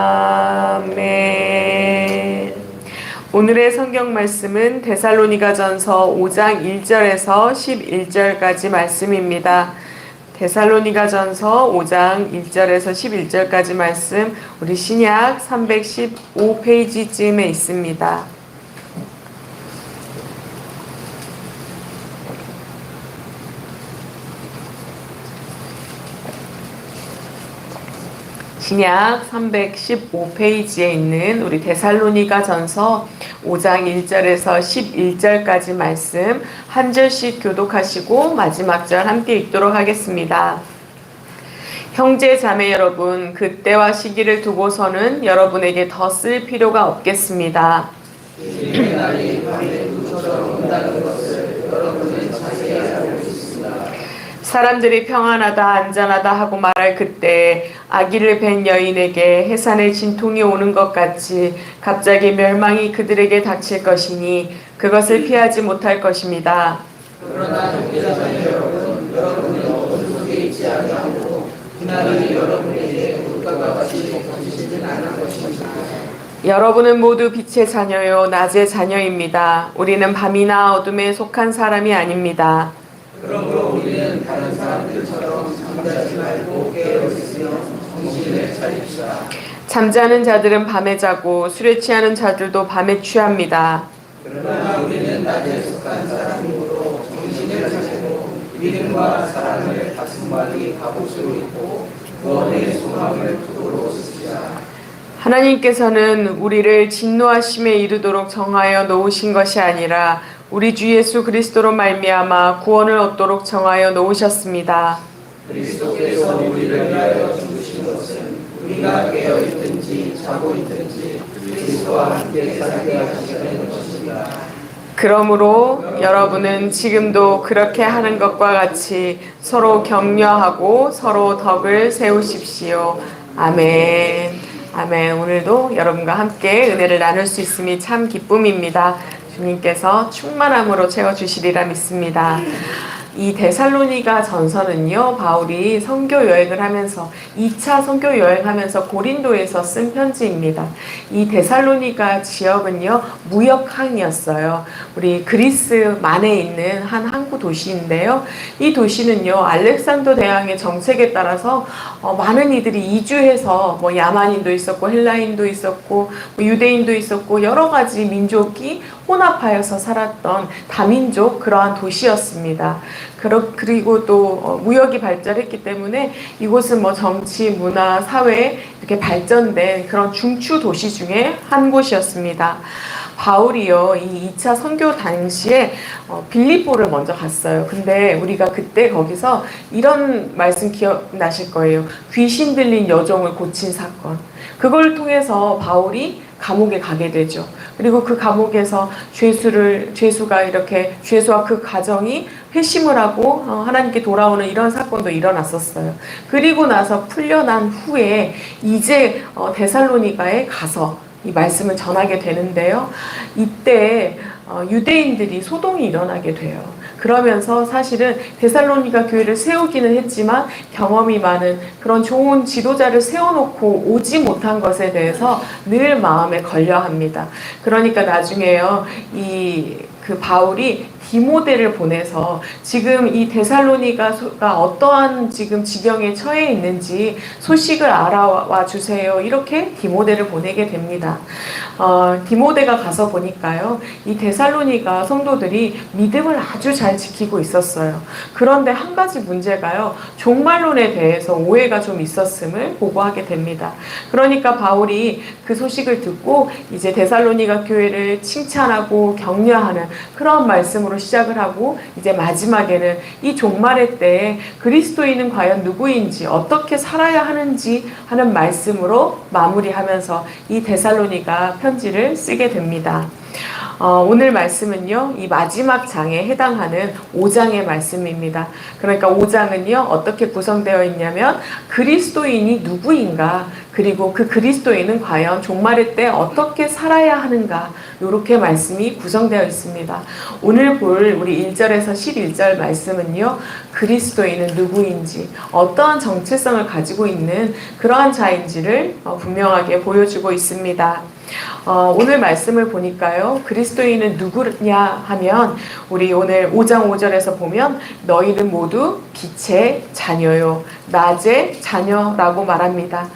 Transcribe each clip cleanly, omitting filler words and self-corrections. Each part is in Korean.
아멘. 오늘의 성경 말씀은 데살로니가전서 5장 1절에서 11절까지 말씀입니다. 데살로니가전서 5장 1절에서 11절까지 말씀, 우리 신약 315페이지쯤에 있습니다. 신약 315페이지에 있는 우리 데살로니가전서 5장 1절에서 11절까지 말씀 한 절씩 교독하시고 마지막 절 함께 읽도록 하겠습니다. 형제 자매 여러분, 그때와 시기를 두고서는 여러분에게 더 쓸 필요가 없겠습니다. 사람들이 평안하다 안전하다 하고 말할 그때 아기를 뵌 여인에게 해산의 진통이 오는 것 같이 갑자기 멸망이 그들에게 닥칠 것이니 그것을 피하지 못할 것입니다. 그러나 형제자매 여러분, 여러분은 어둠 속에 있지 아니하고 그날이 여러분에게 물가가 같이 덮어지지는 않을 것입니다. 여러분은 모두 빛의 자녀요 낮의 자녀입니다. 우리는 밤이나 어둠에 속한 사람이 아닙니다. 그러므로 우리는 다른 사람들처럼 잠자지 말고 깨어 있으며 정신을 차립시다. 잠자는 자들은 밤에 자고 술에 취하는 자들도 밤에 취합니다. 그러나 우리는 낮에 속한 사람이므로 정신을 차리고 믿음과 사랑을 가슴만이 갑옷으로 입고 구원의 소망을 푸도록 쓰자. 하나님께서는 우리를 진노하심에 이르도록 정하여 놓으신 것이 아니라 우리 주 예수 그리스도로 말미암아 구원을 얻도록 정하여 놓으셨습니다. 그리스도께서 우리를 위하여 죽으신 것은 우리가 깨어 있든지 자고 있든지 그리스도와 함께 살게 하시려는 것입니다. 그러므로 여러분은 지금도 그렇게 하는 것과 같이 서로 격려하고 서로 덕을 세우십시오. 아멘. 아멘. 오늘도 여러분과 함께 은혜를 나눌 수 있음이 참 기쁨입니다. 주님께서 충만함으로 채워주시리라 믿습니다. 이 데살로니가 전서는요, 바울이 선교 여행을 하면서 2차 선교 여행하면서 고린도에서 쓴 편지입니다. 이 데살로니가 지역은요 무역항이었어요. 우리 그리스 만에 있는 한 항구 도시인데요. 이 도시는요 알렉산더 대왕의 정책에 따라서 많은 이들이 이주해서 뭐 야만인도 있었고 헬라인도 있었고 뭐 유대인도 있었고 여러 가지 민족이 혼합하여서 살았던 다민족 그러한 도시였습니다. 그리고 또 무역이 발달했기 때문에 이곳은 뭐 정치, 문화, 사회 이렇게 발전된 그런 중추 도시 중에 한 곳이었습니다. 바울이요, 이 2차 선교 당시에 빌립보를 먼저 갔어요. 근데 우리가 그때 거기서 이런 말씀 기억나실 거예요. 귀신 들린 여종을 고친 사건. 그걸 통해서 바울이 감옥에 가게 되죠. 그리고 그 감옥에서 죄수가 이렇게 죄수와 그 가정이 회심을 하고 하나님께 돌아오는 이런 사건도 일어났었어요. 그리고 나서 풀려난 후에 이제 데살로니가에 가서 이 말씀을 전하게 되는데요. 이때 유대인들이 소동이 일어나게 돼요. 그러면서 사실은 데살로니가 교회를 세우기는 했지만 경험이 많은 그런 좋은 지도자를 세워놓고 오지 못한 것에 대해서 늘 마음에 걸려합니다. 그러니까 나중에요, 그 바울이 디모데를 보내서 지금 이 데살로니가가 어떠한 지금 지경에 처해 있는지 소식을 알아와 주세요. 이렇게 디모데를 보내게 됩니다. 디모데가 가서 보니까요, 이 데살로니가 성도들이 믿음을 아주 잘 지키고 있었어요. 그런데 한 가지 문제가요, 종말론에 대해서 오해가 좀 있었음을 보고하게 됩니다. 그러니까 바울이 그 소식을 듣고 이제 데살로니가 교회를 칭찬하고 격려하는 그런 말씀으로 시작을 하고 이제 마지막에는 이 종말의 때에 그리스도인은 과연 누구인지 어떻게 살아야 하는지 하는 말씀으로 마무리하면서 이 데살로니가 편지를 쓰게 됩니다. 오늘 말씀은요, 이 마지막 장에 해당하는 5장의 말씀입니다. 그러니까 5장은요, 어떻게 구성되어 있냐면, 그리스도인이 누구인가, 그리고 그 그리스도인은 과연 종말의 때 어떻게 살아야 하는가, 이렇게 말씀이 구성되어 있습니다. 오늘 볼 우리 1절에서 11절 말씀은요, 그리스도인은 누구인지, 어떠한 정체성을 가지고 있는 그러한 자인지를 분명하게 보여주고 있습니다. 오늘 말씀을 보니까요, 그리스도인은 누구냐 하면, 우리 오늘 5장 5절에서 보면, 너희는 모두 빛의 자녀요, 낮의 자녀라고 말합니다.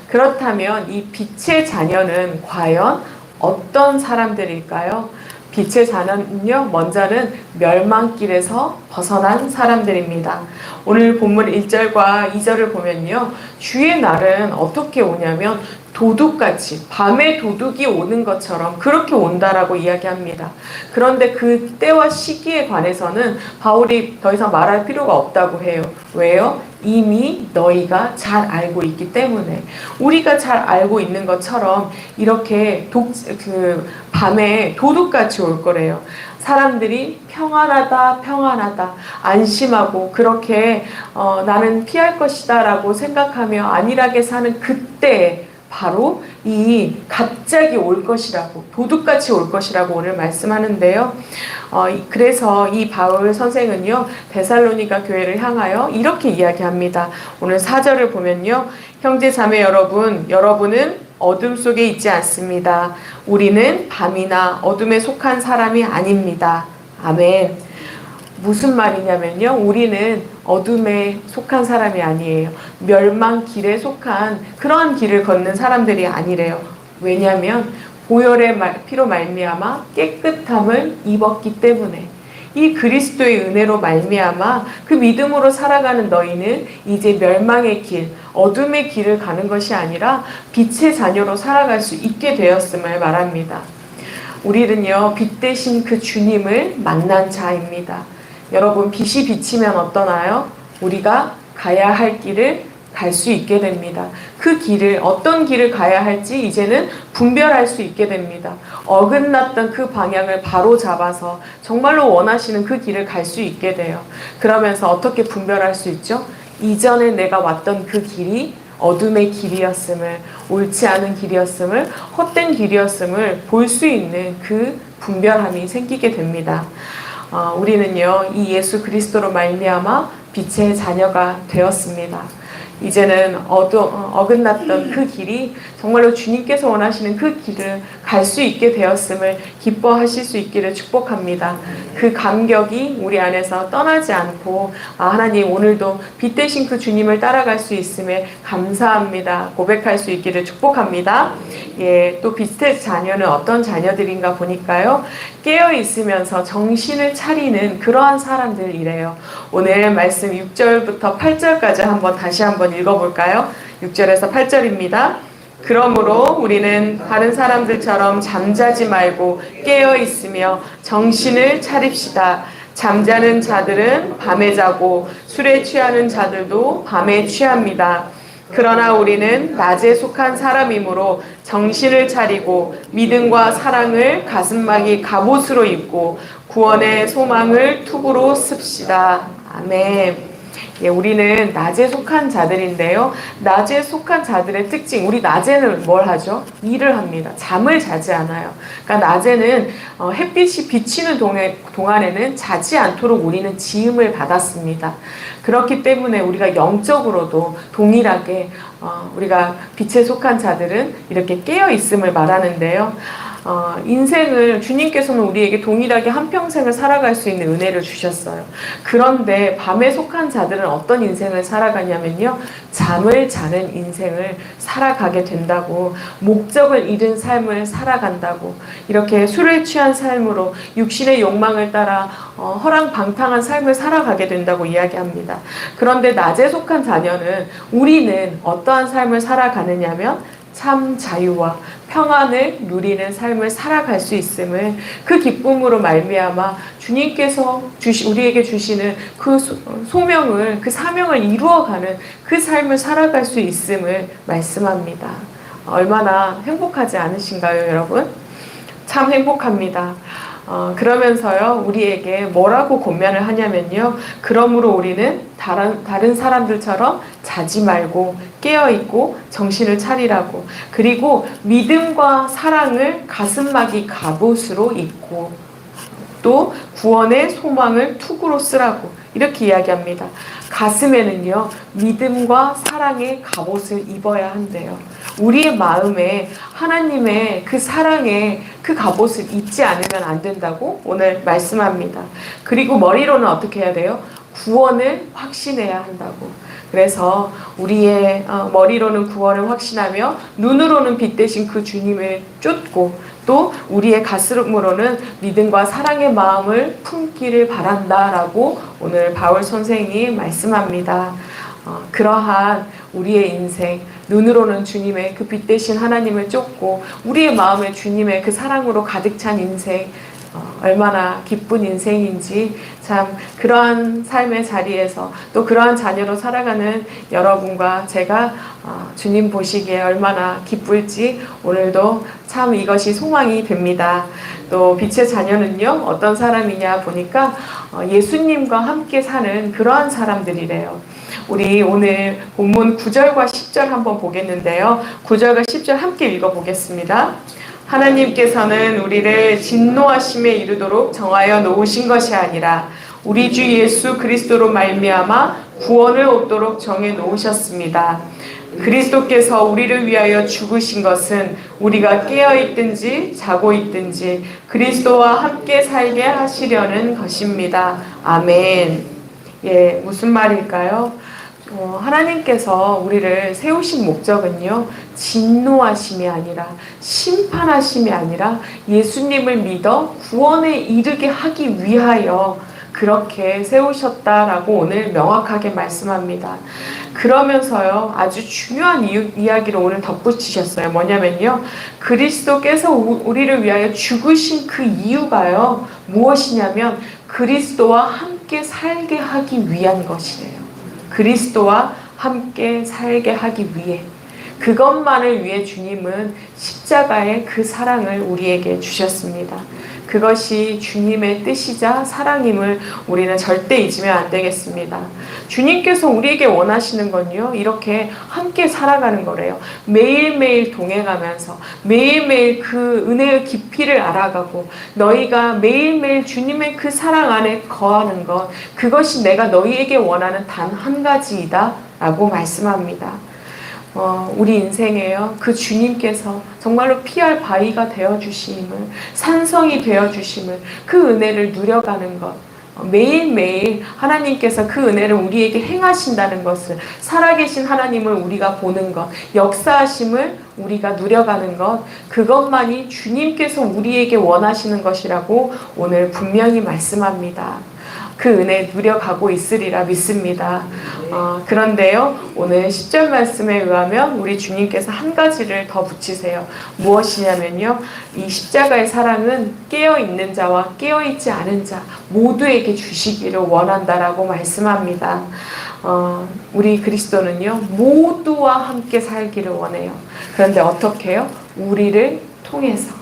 그렇다면 이 빛의 자녀는 과연 어떤 사람들일까요? 빛의 자녀는요, 먼저는 멸망길에서 벗어난 사람들입니다. 오늘 본문 1절과 2절을 보면요, 주의 날은 어떻게 오냐면 도둑같이, 밤에 도둑이 오는 것처럼 그렇게 온다라고 이야기합니다. 그런데 그 때와 시기에 관해서는 바울이 더 이상 말할 필요가 없다고 해요. 왜요? 이미 너희가 잘 알고 있기 때문에. 우리가 잘 알고 있는 것처럼 이렇게 밤에 도둑같이 올 거래요. 사람들이 평안하다, 평안하다, 안심하고 그렇게 나는 피할 것이다 라고 생각하며 안일하게 사는 그때 바로 이 갑자기 올 것이라고, 도둑같이 올 것이라고 오늘 말씀하는데요. 그래서 이 바울 선생은요, 데살로니가 교회를 향하여 이렇게 이야기합니다. 오늘 4절을 보면요, 형제 자매 여러분, 여러분은 어둠 속에 있지 않습니다. 우리는 밤이나 어둠에 속한 사람이 아닙니다. 아멘. 무슨 말이냐면요, 우리는 어둠에 속한 사람이 아니에요. 멸망 길에 속한 그러한 길을 걷는 사람들이 아니래요. 왜냐하면 보혈의 피로 말미암아 깨끗함을 입었기 때문에. 이 그리스도의 은혜로 말미암아 그 믿음으로 살아가는 너희는 이제 멸망의 길, 어둠의 길을 가는 것이 아니라 빛의 자녀로 살아갈 수 있게 되었음을 말합니다. 우리는요, 빛 대신 그 주님을 만난 자입니다. 여러분, 빛이 비치면 어떠나요? 우리가 가야 할 길을 갈 수 있게 됩니다. 그 길을, 어떤 길을 가야 할지 이제는 분별할 수 있게 됩니다. 어긋났던 그 방향을 바로 잡아서 정말로 원하시는 그 길을 갈 수 있게 돼요. 그러면서 어떻게 분별할 수 있죠? 이전에 내가 왔던 그 길이 어둠의 길이었음을, 옳지 않은 길이었음을, 헛된 길이었음을 볼 수 있는 그 분별함이 생기게 됩니다. 우리는요, 이 예수 그리스도로 말미암아 빛의 자녀가 되었습니다. 이제는 어긋났던 그 길이 정말로 주님께서 원하시는 그 길을 갈 수 있게 되었음을 기뻐하실 수 있기를 축복합니다. 그 감격이 우리 안에서 떠나지 않고, 하나님 오늘도 빛 대신 그 주님을 따라갈 수 있음에 감사합니다, 고백할 수 있기를 축복합니다. 예, 또 빛의 자녀는 어떤 자녀들인가 보니까요, 깨어 있으면서 정신을 차리는 그러한 사람들이래요. 오늘 말씀 6절부터 8절까지 다시 한번 읽어볼까요? 6절에서 8절입니다. 그러므로 우리는 다른 사람들처럼 잠자지 말고 깨어 있으며 정신을 차립시다. 잠자는 자들은 밤에 자고 술에 취하는 자들도 밤에 취합니다. 그러나 우리는 낮에 속한 사람이므로 정신을 차리고 믿음과 사랑을 가슴막이 갑옷으로 입고 구원의 소망을 투구로 씁시다. 아멘. 예, 우리는 낮에 속한 자들인데요. 낮에 속한 자들의 특징, 우리 낮에는 뭘 하죠? 일을 합니다. 잠을 자지 않아요. 그러니까 낮에는 햇빛이 비치는 동안에는 자지 않도록 우리는 지음을 받았습니다. 그렇기 때문에 우리가 영적으로도 동일하게 우리가 빛에 속한 자들은 이렇게 깨어 있음을 말하는데요. 인생을 주님께서는 우리에게 동일하게 한평생을 살아갈 수 있는 은혜를 주셨어요. 그런데 밤에 속한 자들은 어떤 인생을 살아가냐면요, 잠을 자는 인생을 살아가게 된다고, 목적을 잃은 삶을 살아간다고, 이렇게 술에 취한 삶으로 육신의 욕망을 따라 허랑방탕한 삶을 살아가게 된다고 이야기합니다. 그런데 낮에 속한 자녀는, 우리는 어떠한 삶을 살아가느냐면 참 자유와 평안을 누리는 삶을 살아갈 수 있음을, 그 기쁨으로 말미암아 주님께서 우리에게 주시는 그 소명을, 그 사명을 이루어가는 그 삶을 살아갈 수 있음을 말씀합니다. 얼마나 행복하지 않으신가요, 여러분? 참 행복합니다. 그러면서요, 우리에게 뭐라고 권면을 하냐면요. 그러므로 우리는 다른 사람들처럼 자지 말고 깨어있고 정신을 차리라고. 그리고 믿음과 사랑을 가슴막이 갑옷으로 입고 또 구원의 소망을 투구로 쓰라고. 이렇게 이야기합니다. 가슴에는요, 믿음과 사랑의 갑옷을 입어야 한대요. 우리의 마음에 하나님의 그 사랑의 그 갑옷을 입지 않으면 안 된다고 오늘 말씀합니다. 그리고 머리로는 어떻게 해야 돼요? 구원을 확신해야 한다고. 그래서 우리의 머리로는 구원을 확신하며 눈으로는 빛 대신 그 주님을 쫓고 또 우리의 가슴으로는 믿음과 사랑의 마음을 품기를 바란다라고 오늘 바울 선생이 말씀합니다. 그러한 우리의 인생, 눈으로는 주님의 그 빛 대신 하나님을 쫓고 우리의 마음에 주님의 그 사랑으로 가득 찬 인생, 얼마나 기쁜 인생인지 참 그러한 삶의 자리에서 또 그러한 자녀로 살아가는 여러분과 제가 주님 보시기에 얼마나 기쁠지 오늘도 참 이것이 소망이 됩니다. 또 빛의 자녀는요, 어떤 사람이냐 보니까 예수님과 함께 사는 그러한 사람들이래요. 우리 오늘 본문 9절과 10절 한번 보겠는데요. 9절과 10절 함께 읽어보겠습니다. 하나님께서는 우리를 진노하심에 이르도록 정하여 놓으신 것이 아니라 우리 주 예수 그리스도로 말미암아 구원을 얻도록 정해 놓으셨습니다. 그리스도께서 우리를 위하여 죽으신 것은 우리가 깨어 있든지 자고 있든지 그리스도와 함께 살게 하시려는 것입니다. 아멘. 예, 무슨 말일까요? 하나님께서 우리를 세우신 목적은요, 진노하심이 아니라 심판하심이 아니라 예수님을 믿어 구원에 이르게 하기 위하여 그렇게 세우셨다라고 오늘 명확하게 말씀합니다. 그러면서요, 아주 중요한 이야기를 오늘 덧붙이셨어요. 뭐냐면요, 그리스도께서 우리를 위하여 죽으신 그 이유가요, 무엇이냐면 그리스도와 함께 살게 하기 위한 것이래요. 그리스도와 함께 살게 하기 위해, 그것만을 위해 주님은 십자가의 그 사랑을 우리에게 주셨습니다. 그것이 주님의 뜻이자 사랑임을 우리는 절대 잊으면 안 되겠습니다. 주님께서 우리에게 원하시는 건요, 이렇게 함께 살아가는 거래요. 매일매일 동행하면서 매일매일 그 은혜의 깊이를 알아가고 너희가 매일매일 주님의 그 사랑 안에 거하는 것, 그것이 내가 너희에게 원하는 단 한 가지이다 라고 말씀합니다. 우리 인생에요, 그 주님께서 정말로 피할 바위가 되어주심을, 산성이 되어주심을, 그 은혜를 누려가는 것, 매일매일 하나님께서 그 은혜를 우리에게 행하신다는 것을, 살아계신 하나님을 우리가 보는 것, 역사하심을 우리가 누려가는 것, 그것만이 주님께서 우리에게 원하시는 것이라고 오늘 분명히 말씀합니다. 그 은혜 누려가고 있으리라 믿습니다. 그런데요, 오늘 10절 말씀에 의하면 우리 주님께서 한 가지를 더 붙이세요. 무엇이냐면요, 이 십자가의 사랑은 깨어있는 자와 깨어있지 않은 자 모두에게 주시기를 원한다라고 말씀합니다. 우리 그리스도는요, 모두와 함께 살기를 원해요. 그런데 어떻게 해요? 우리를 통해서.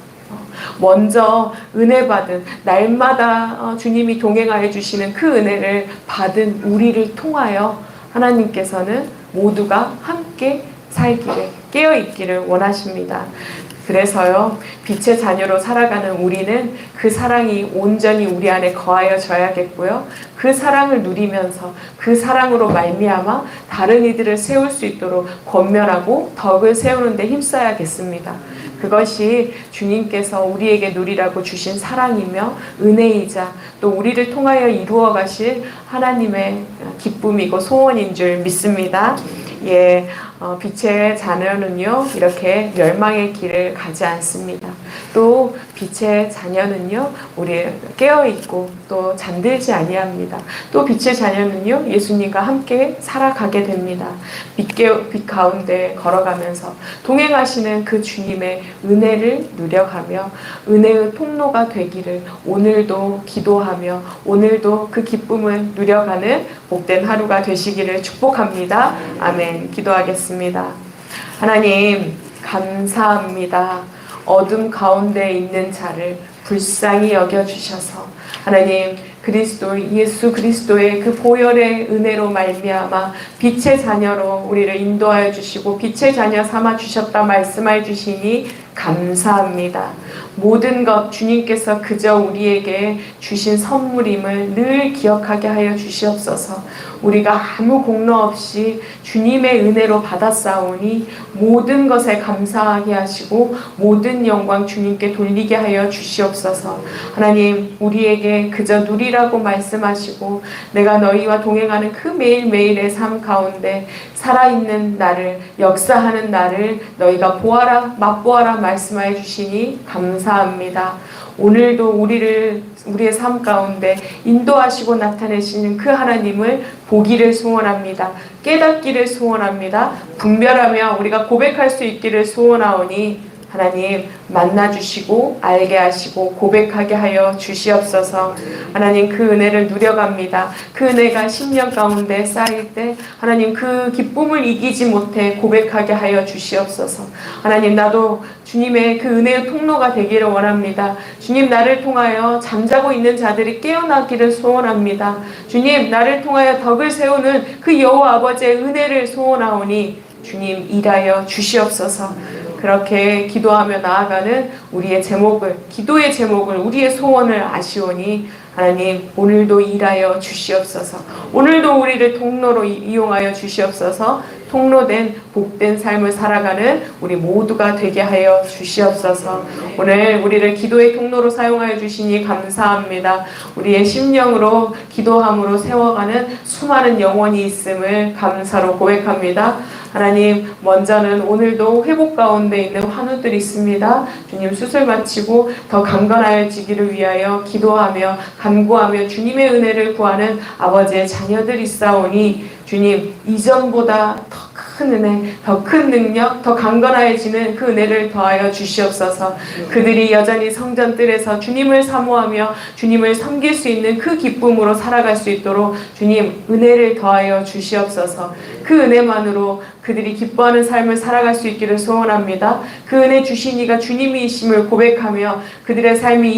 먼저 은혜 받은, 날마다 주님이 동행하여 주시는 그 은혜를 받은 우리를 통하여 하나님께서는 모두가 함께 살기를, 깨어있기를 원하십니다. 그래서요, 빛의 자녀로 살아가는 우리는 그 사랑이 온전히 우리 안에 거하여져야겠고요, 그 사랑을 누리면서 그 사랑으로 말미암아 다른 이들을 세울 수 있도록 권면하고 덕을 세우는 데 힘써야겠습니다. 그것이 주님께서 우리에게 누리라고 주신 사랑이며 은혜이자 또 우리를 통하여 이루어 가실 하나님의 기쁨이고 소원인 줄 믿습니다. 예, 빛의 자녀는요, 이렇게 멸망의 길을 가지 않습니다. 또 빛의 자녀는요, 우리 깨어있고 또 잠들지 아니합니다. 또 빛의 자녀는요, 예수님과 함께 살아가게 됩니다. 빛 가운데 걸어가면서 동행하시는 그 주님의 은혜를 누려가며 은혜의 통로가 되기를 오늘도 기도하며 오늘도 그 기쁨을 누려가는 복된 하루가 되시기를 축복합니다. 아멘. 기도하겠습니다. 하나님, 감사합니다. 어둠 가운데 있는 자를 불쌍히 여겨주셔서 하나님 그리스도 예수 그리스도의 그 보혈의 은혜로 말미암아 빛의 자녀로 우리를 인도하여 주시고 빛의 자녀 삼아 주셨다 말씀해 주시니 감사합니다. 모든 것 주님께서 그저 우리에게 주신 선물임을 늘 기억하게 하여 주시옵소서. 우리가 아무 공로 없이 주님의 은혜로 받았사오니 모든 것에 감사하게 하시고 모든 영광 주님께 돌리게 하여 주시옵소서. 하나님 우리에게 그저 누리라고 말씀하시고 내가 너희와 동행하는 그 매일매일의 삶 가운데 살아있는 나를 역사하는 나를 너희가 보아라 맛보아라 말씀하여 주시니 감사합니다. 오늘도 우리의 삶 가운데 인도하시고 나타내시는 그 하나님을 보기를 소원합니다. 깨닫기를 소원합니다. 분별하며 우리가 고백할 수 있기를 소원하오니 하나님 만나주시고 알게 하시고 고백하게 하여 주시옵소서. 하나님 그 은혜를 누려갑니다. 그 은혜가 10년 가운데 쌓일 때 하나님 그 기쁨을 이기지 못해 고백하게 하여 주시옵소서. 하나님 나도 주님의 그 은혜의 통로가 되기를 원합니다. 주님 나를 통하여 잠자고 있는 자들이 깨어나기를 소원합니다. 주님 나를 통하여 덕을 세우는 그 여호와 아버지의 은혜를 소원하오니 주님 일하여 주시옵소서. 그렇게 기도하며 나아가는 우리의 제목을 기도의 제목을 우리의 소원을 아시오니 하나님 오늘도 일하여 주시옵소서. 오늘도 우리를 통로로 이용하여 주시옵소서. 통로된 복된 삶을 살아가는 우리 모두가 되게 하여 주시옵소서. 오늘 우리를 기도의 통로로 사용하여 주시니 감사합니다. 우리의 심령으로 기도함으로 세워가는 수많은 영혼이 있음을 감사로 고백합니다. 하나님 먼저는 오늘도 회복 가운데 있는 환우들이 있습니다. 주님 수술 마치고 더 강건하여지기를 위하여 기도하며 간구하며 주님의 은혜를 구하는 아버지의 자녀들이 있사오니 주님 이전보다 더 큰 은혜, 더 큰 능력, 더 강건해지는 그 은혜를 더하여 주시옵소서. 그들이 여전히 성전뜰에서 주님을 사모하며 주님을 섬길 수 있는 그 기쁨으로 살아갈 수 있도록 주님 은혜를 더하여 주시옵소서. 그 은혜만으로 그들이 기뻐하는 삶을 살아갈 수 있기를 소원합니다. 그 은혜 주신 이가 주님이심을 고백하며 그들의 삶이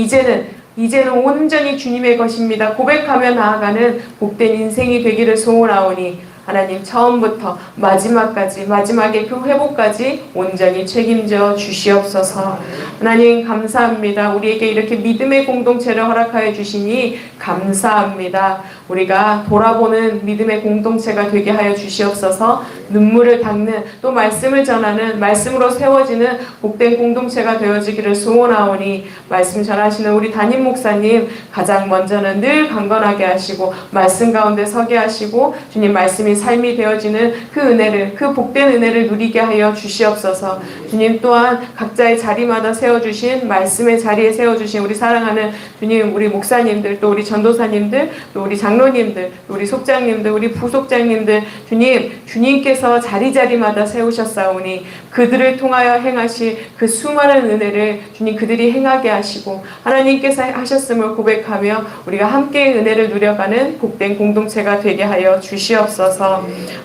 이제는 온전히 주님의 것입니다. 고백하며 나아가는 복된 인생이 되기를 소원하오니 하나님 처음부터 마지막까지 마지막의 그 회복까지 온전히 책임져 주시옵소서. 하나님 감사합니다. 우리에게 이렇게 믿음의 공동체를 허락하여 주시니 감사합니다. 우리가 돌아보는 믿음의 공동체가 되게 하여 주시옵소서. 눈물을 닦는 또 말씀을 전하는 말씀으로 세워지는 복된 공동체가 되어지기를 소원하오니 말씀 전하시는 우리 담임 목사님 가장 먼저는 늘 강건하게 하시고 말씀 가운데 서게 하시고 주님 말씀이 삶이 되어지는 그 은혜를 그 복된 은혜를 누리게 하여 주시옵소서. 주님 또한 각자의 자리마다 세워주신 말씀의 자리에 세워주신 우리 사랑하는 주님 우리 목사님들 또 우리 전도사님들 또 우리 장로님들 또 우리 속장님들 우리 부속장님들 주님께서 자리마다 세우셨사오니 그들을 통하여 행하실 그 수많은 은혜를 주님 그들이 행하게 하시고 하나님께서 하셨음을 고백하며 우리가 함께 은혜를 누려가는 복된 공동체가 되게 하여 주시옵소서.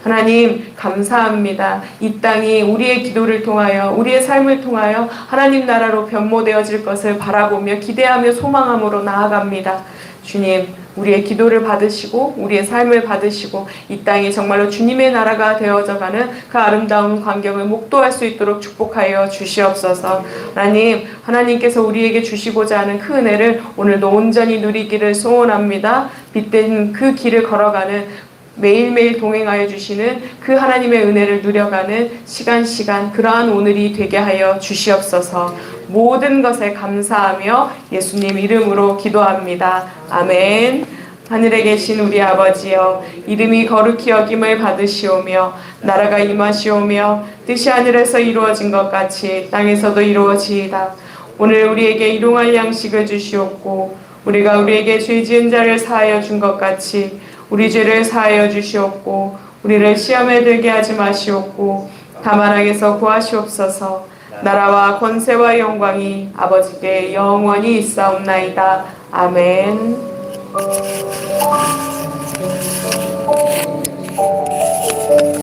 하나님 감사합니다. 이 땅이 우리의 기도를 통하여 우리의 삶을 통하여 하나님 나라로 변모되어질 것을 바라보며 기대하며 소망함으로 나아갑니다. 주님 우리의 기도를 받으시고 우리의 삶을 받으시고 이 땅이 정말로 주님의 나라가 되어져가는 그 아름다운 광경을 목도할 수 있도록 축복하여 주시옵소서. 하나님께서 우리에게 주시고자 하는 그 은혜를 오늘도 온전히 누리기를 소원합니다. 빛된 그 길을 걸어가는 매일매일 동행하여 주시는 그 하나님의 은혜를 누려가는 시간 그러한 오늘이 되게 하여 주시옵소서. 모든 것에 감사하며 예수님 이름으로 기도합니다. 아멘. 하늘에 계신 우리 아버지여 이름이 거룩히 여김을 받으시오며 나라가 임하시오며 뜻이 하늘에서 이루어진 것 같이 땅에서도 이루어지이다. 오늘 우리에게 일용할 양식을 주시옵고 우리가 우리에게 죄 지은 자를 사하여 준 것 같이 우리 죄를 사하여 주시옵고 우리를 시험에 들게 하지 마시옵고 다만 악에서 구하시옵소서. 나라와 권세와 영광이 아버지께 영원히 있사옵나이다. 아멘.